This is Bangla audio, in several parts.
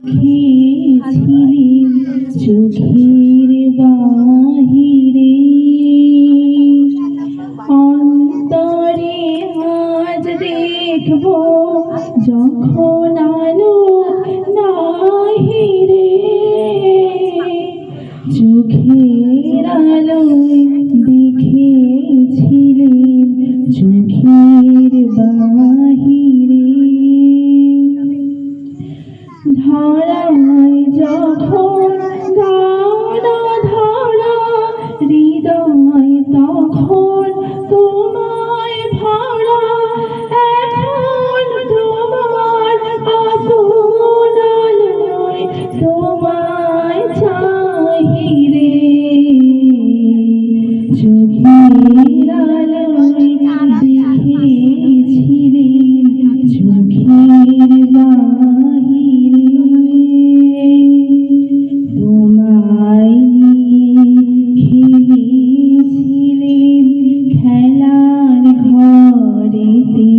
খেয়েছিলি চোখের বাহিরে, অন্তরে আজ দেখব যখন আলো নাহিরে, চোখের আলোয় দেখেছিলি চোখের বাহিরে। ধরায় যখন গানা ধরা হৃদয় তখন তোমায় ভরা, এখন তোমার আপন আলোয় তোমায় চাহিরে, চোখের আলোয় দেখেছিলি চোখের বাহিরে। তোমায় খেলেছিলেন খেলার ঘরেতে,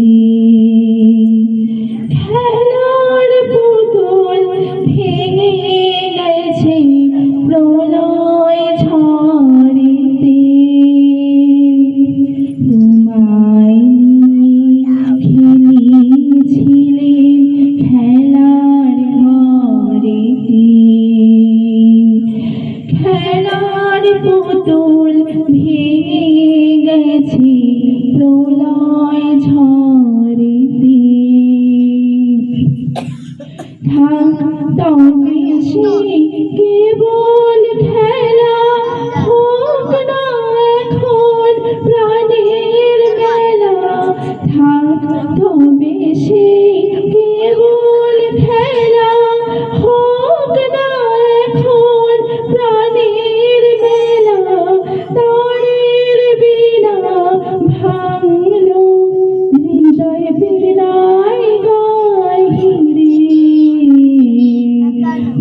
খেলার পুতুল ভেঙে গেছে প্রলয় ঝড়েতে। তোমায় খেলেছিলেন খেলার ঘরেতে, খেলার পুতুল ভেঙে গেছে প্রলয় ঝড়েতে। তবে সে কেবল খেলা, হোক না এখন প্রাণের মেলা। তবে সে কেবল খেলা, হোক না এখন প্রাণের মেলা। তারের বিনা ভাঙলো হৃদয় বিনায় গাহিরে,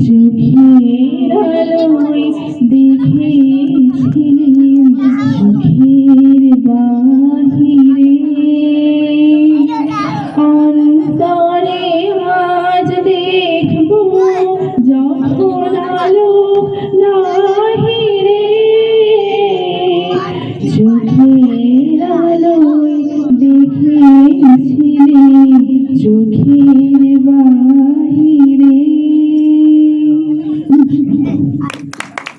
চোখের আলোয় দেখেছিলেন চোখের বাহিরে, অন্তরে আজ দেখব যখন আলো নাহিরে, চোখের আলোয় দেখেছিলেন চোখের